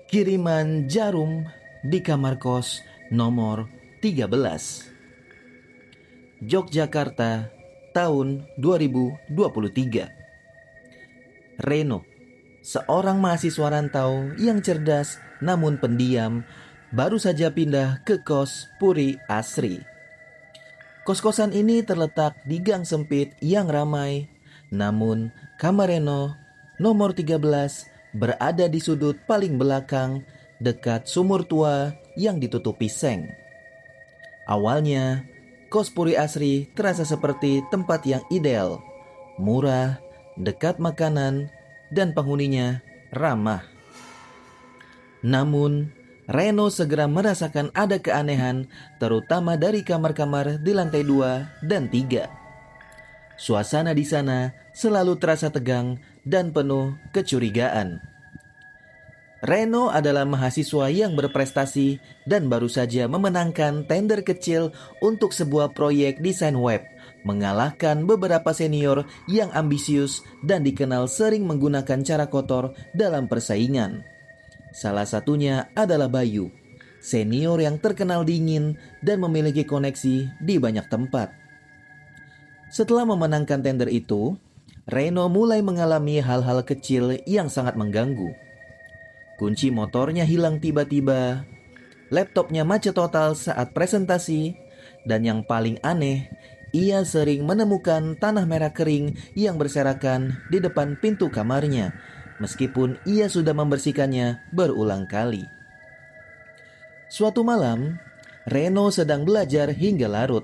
Kiriman jarum di kamar kos nomor 13. Yogyakarta, tahun 2023. Reno, seorang mahasiswa rantau yang cerdas namun pendiam, baru saja pindah ke kos Puri Asri. Kos-kosan ini terletak di gang sempit yang ramai, namun kamar Reno nomor 13 berada di sudut paling belakang dekat sumur tua yang ditutupi seng. Awalnya, kos Puri Asri terasa seperti tempat yang ideal, murah, dekat makanan, dan penghuninya ramah. Namun, Reno segera merasakan ada keanehan, terutama dari kamar-kamar di lantai 2 dan 3. Suasana di sana selalu terasa tegang dan penuh kecurigaan. Reno adalah mahasiswa yang berprestasi dan baru saja memenangkan tender kecil untuk sebuah proyek desain web, mengalahkan beberapa senior yang ambisius dan dikenal sering menggunakan cara kotor dalam persaingan. Salah satunya adalah Bayu, senior yang terkenal dingin dan memiliki koneksi di banyak tempat. Setelah memenangkan tender itu, Reno mulai mengalami hal-hal kecil yang sangat mengganggu. Kunci motornya hilang tiba-tiba, laptopnya macet total saat presentasi, dan yang paling aneh, ia sering menemukan tanah merah kering yang berserakan di depan pintu kamarnya, meskipun ia sudah membersihkannya berulang kali. Suatu malam, Reno sedang belajar hingga larut.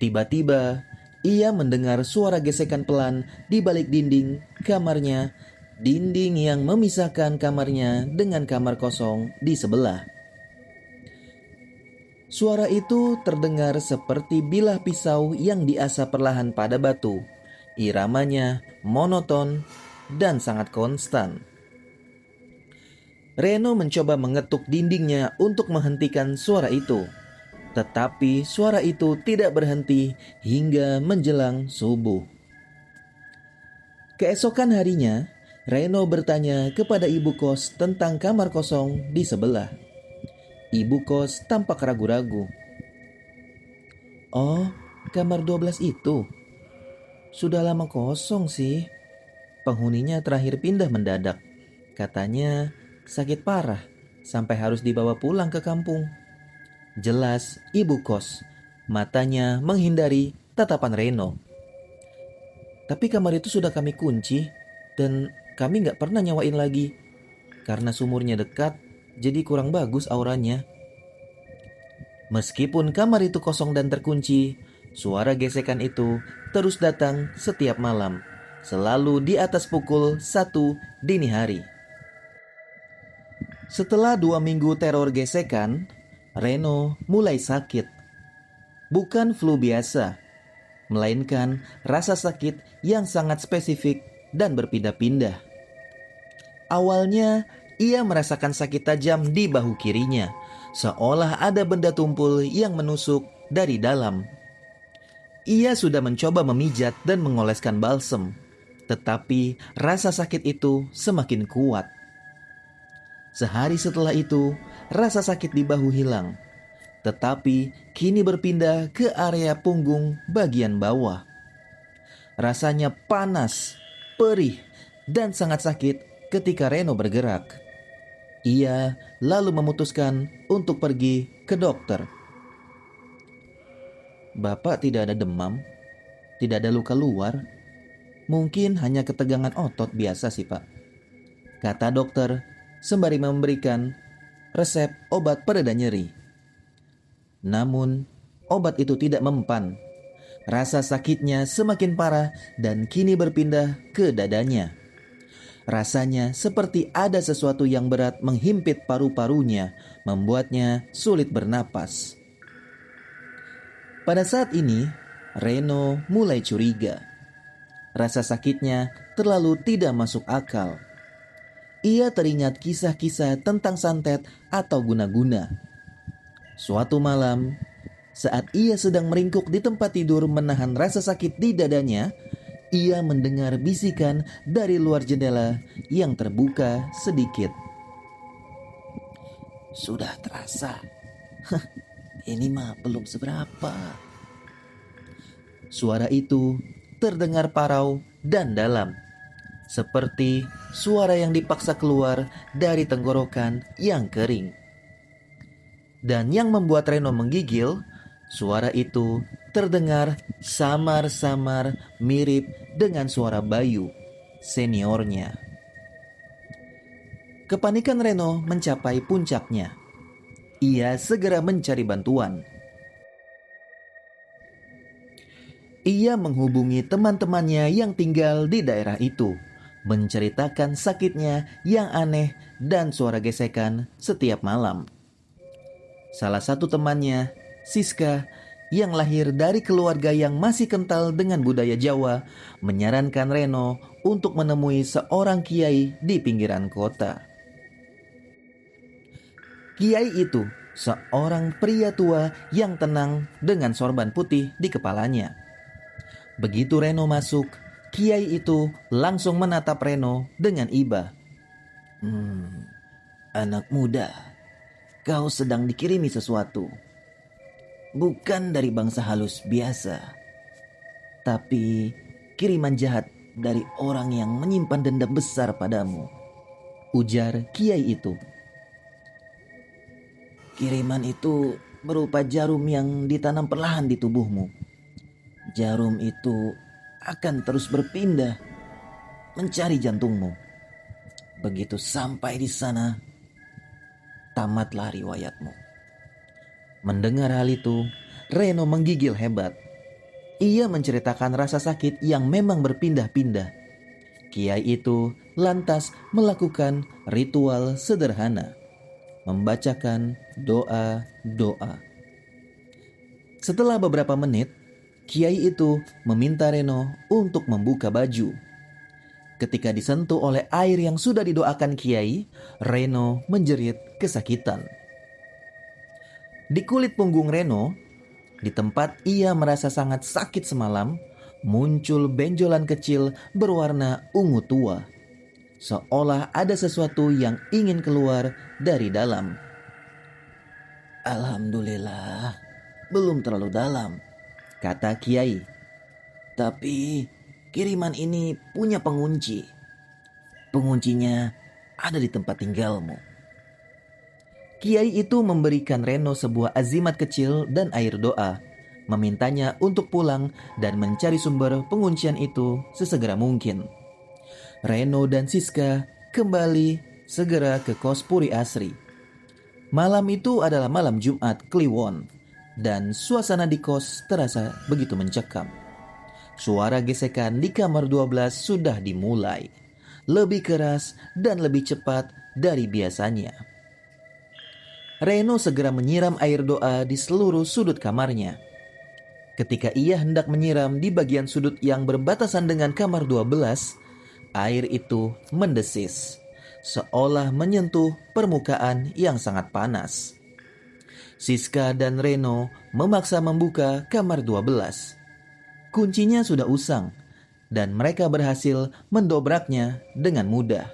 Tiba-tiba, ia mendengar suara gesekan pelan di balik dinding kamarnya, dinding yang memisahkan kamarnya dengan kamar kosong di sebelah. Suara itu terdengar seperti bilah pisau yang diasah perlahan pada batu. Iramanya monoton dan sangat konstan. Reno mencoba mengetuk dindingnya untuk menghentikan suara itu. Tetapi suara itu tidak berhenti hingga menjelang subuh. Keesokan harinya, Reno bertanya kepada ibu kos tentang kamar kosong di sebelah. Ibu kos tampak ragu-ragu. "Oh, kamar 12 itu? Sudah lama kosong sih. Penghuninya terakhir pindah mendadak. Katanya sakit parah sampai harus dibawa pulang ke kampung." Jelas ibu kos, matanya menghindari tatapan Reno. "Tapi kamar itu sudah kami kunci dan kami gak pernah nyawain lagi. Karena sumurnya dekat, jadi kurang bagus auranya." Meskipun kamar itu kosong dan terkunci, suara gesekan itu terus datang setiap malam, selalu di atas pukul 1 dini hari. Setelah 2 minggu teror gesekan, Reno mulai sakit. Bukan flu biasa, melainkan rasa sakit yang sangat spesifik dan berpindah-pindah. Awalnya, ia merasakan sakit tajam di bahu kirinya, seolah ada benda tumpul yang menusuk dari dalam. Ia sudah mencoba memijat dan mengoleskan balsem, tetapi rasa sakit itu semakin kuat. Sehari setelah itu, rasa sakit di bahu hilang, tetapi kini berpindah ke area punggung bagian bawah. Rasanya panas, perih, dan sangat sakit ketika Reno bergerak. Ia lalu memutuskan untuk pergi ke dokter. "Bapak tidak ada demam, tidak ada luka luar. Mungkin hanya ketegangan otot biasa sih, Pak," kata dokter sembari memberikan resep obat pereda nyeri. Namun, obat itu tidak mempan. Rasa sakitnya semakin parah dan kini berpindah ke dadanya. Rasanya seperti ada sesuatu yang berat menghimpit paru-parunya, membuatnya sulit bernapas. Pada saat ini, Reno mulai curiga. Rasa sakitnya terlalu tidak masuk akal. Ia teringat kisah-kisah tentang santet atau guna-guna. Suatu malam, saat ia sedang meringkuk di tempat tidur menahan rasa sakit di dadanya, ia mendengar bisikan dari luar jendela yang terbuka sedikit. Sudah terasa. Ini mah belum seberapa. Suara itu terdengar parau dan dalam, seperti suara yang dipaksa keluar dari tenggorokan yang kering. Dan yang membuat Reno menggigil, suara itu terdengar samar-samar mirip dengan suara Bayu, seniornya. Kepanikan Reno mencapai puncaknya. Ia segera mencari bantuan. Ia menghubungi teman-temannya yang tinggal di daerah itu, menceritakan sakitnya yang aneh dan suara gesekan setiap malam. Salah satu temannya, Siska, yang lahir dari keluarga yang masih kental dengan budaya Jawa, menyarankan Reno untuk menemui seorang kiai di pinggiran kota. Kiai itu seorang pria tua yang tenang dengan sorban putih di kepalanya. Begitu Reno masuk, kiai itu langsung menatap Reno dengan iba. Anak muda, kau sedang dikirimi sesuatu. Bukan dari bangsa halus biasa, tapi kiriman jahat dari orang yang menyimpan dendam besar padamu, ujar kiai itu. Kiriman itu berupa jarum yang ditanam perlahan di tubuhmu. Jarum itu akan terus berpindah mencari jantungmu. Begitu sampai di sana, tamatlah riwayatmu. Mendengar hal itu, Reno menggigil hebat. Ia menceritakan rasa sakit yang memang berpindah-pindah. Kiai itu lantas melakukan ritual sederhana, membacakan doa-doa. Setelah beberapa menit, kiai itu meminta Reno untuk membuka baju. Ketika disentuh oleh air yang sudah didoakan kiai, Reno menjerit kesakitan. Di kulit punggung Reno, di tempat ia merasa sangat sakit semalam, muncul benjolan kecil berwarna ungu tua. Seolah ada sesuatu yang ingin keluar dari dalam. Alhamdulillah, belum terlalu dalam, kata kiai. Tapi kiriman ini punya pengunci. Penguncinya ada di tempat tinggalmu. Kiai itu memberikan Reno sebuah azimat kecil dan air doa, memintanya untuk pulang dan mencari sumber penguncian itu sesegera mungkin. Reno dan Siska kembali segera ke kos Puri Asri. Malam itu adalah malam Jumat Kliwon, dan suasana di kos terasa begitu mencekam. Suara gesekan di kamar 12 sudah dimulai, lebih keras dan lebih cepat dari biasanya. Reno segera menyiram air doa di seluruh sudut kamarnya. Ketika ia hendak menyiram di bagian sudut yang berbatasan dengan kamar 12, air itu mendesis, seolah menyentuh permukaan yang sangat panas. Siska dan Reno memaksa membuka kamar 12. Kuncinya sudah usang, dan mereka berhasil mendobraknya dengan mudah.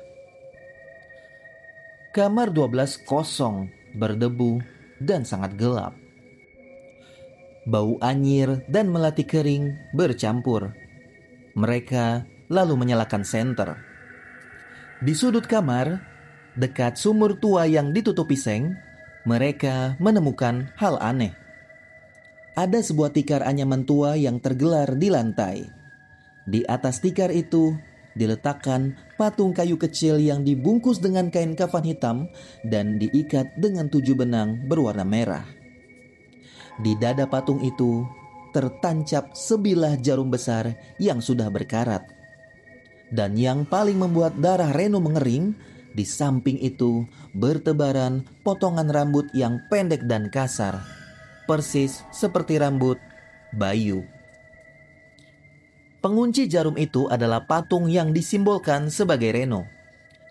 Kamar 12 kosong, berdebu, dan sangat gelap. Bau anyir dan melati kering bercampur. Mereka lalu menyalakan senter. Di sudut kamar, dekat sumur tua yang ditutupi seng, mereka menemukan hal aneh. Ada sebuah tikar anyaman tua yang tergelar di lantai. Di atas tikar itu diletakkan patung kayu kecil yang dibungkus dengan kain kafan hitam dan diikat dengan 7 benang berwarna merah. Di dada patung itu tertancap sebilah jarum besar yang sudah berkarat. Dan yang paling membuat darah Reno mengering, di samping itu bertebaran potongan rambut yang pendek dan kasar, persis seperti rambut Bayu. Pengunci jarum itu adalah patung yang disimbolkan sebagai Reno.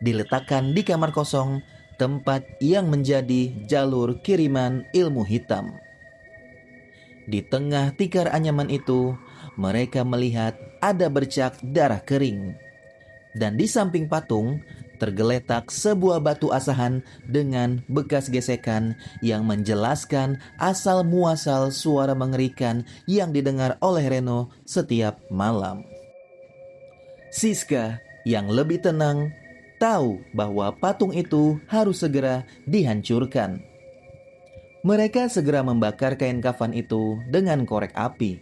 Diletakkan di kamar kosong, tempat yang menjadi jalur kiriman ilmu hitam. Di tengah tikar anyaman itu, mereka melihat ada bercak darah kering. Dan di samping patung, tergeletak sebuah batu asahan dengan bekas gesekan yang menjelaskan asal-muasal suara mengerikan yang didengar oleh Reno setiap malam. Siska yang lebih tenang tahu bahwa patung itu harus segera dihancurkan. Mereka segera membakar kain kafan itu dengan korek api.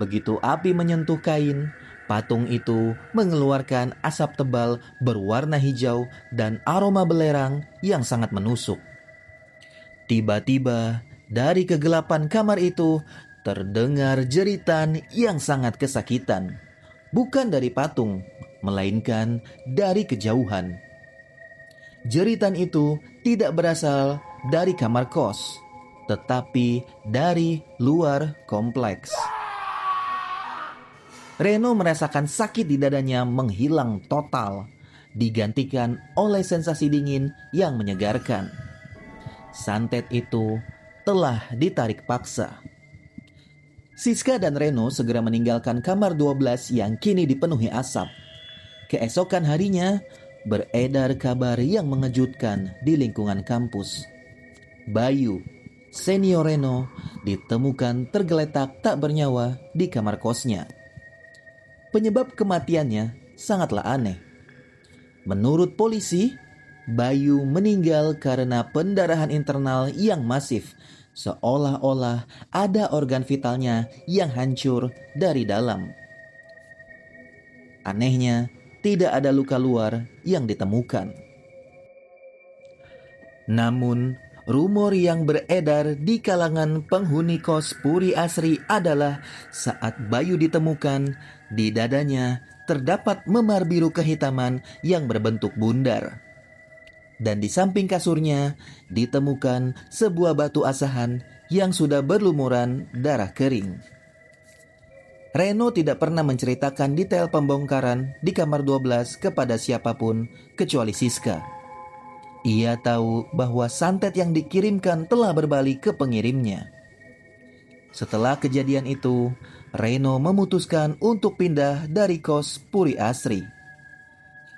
Begitu api menyentuh kain, patung itu mengeluarkan asap tebal berwarna hijau dan aroma belerang yang sangat menusuk. Tiba-tiba dari kegelapan kamar itu terdengar jeritan yang sangat kesakitan. Bukan dari patung, melainkan dari kejauhan. Jeritan itu tidak berasal dari kamar kos, tetapi dari luar kompleks. Reno merasakan sakit di dadanya menghilang total, digantikan oleh sensasi dingin yang menyegarkan. Santet itu telah ditarik paksa. Siska dan Reno segera meninggalkan kamar 12 yang kini dipenuhi asap. Keesokan harinya, beredar kabar yang mengejutkan di lingkungan kampus. Bayu, senior Reno, ditemukan tergeletak tak bernyawa di kamar kosnya. Penyebab kematiannya sangatlah aneh. Menurut polisi, Bayu meninggal karena pendarahan internal yang masif, seolah-olah ada organ vitalnya yang hancur dari dalam. Anehnya, tidak ada luka luar yang ditemukan. Namun, rumor yang beredar di kalangan penghuni kos Puri Asri adalah saat Bayu ditemukan, di dadanya terdapat memar biru kehitaman yang berbentuk bundar. Dan di samping kasurnya ditemukan sebuah batu asahan yang sudah berlumuran darah kering. Reno tidak pernah menceritakan detail pembongkaran di kamar 12 kepada siapapun kecuali Siska. Ia tahu bahwa santet yang dikirimkan telah berbalik ke pengirimnya. Setelah kejadian itu, Reno memutuskan untuk pindah dari kos Puri Asri.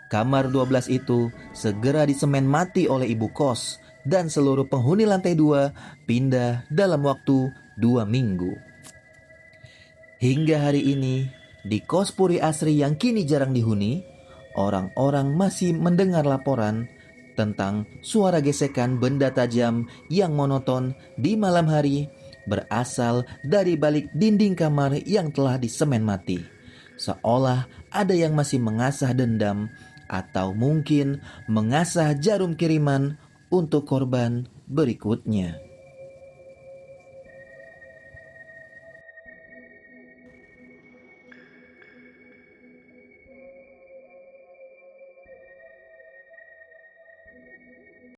Kamar 12 itu segera disemen mati oleh ibu kos dan seluruh penghuni lantai 2 pindah dalam waktu 2 minggu. Hingga hari ini, di kos Puri Asri yang kini jarang dihuni, orang-orang masih mendengar laporan tentang suara gesekan benda tajam yang monoton di malam hari berasal dari balik dinding kamar yang telah disemen mati. Seolah ada yang masih mengasah dendam atau mungkin mengasah jarum kiriman untuk korban berikutnya.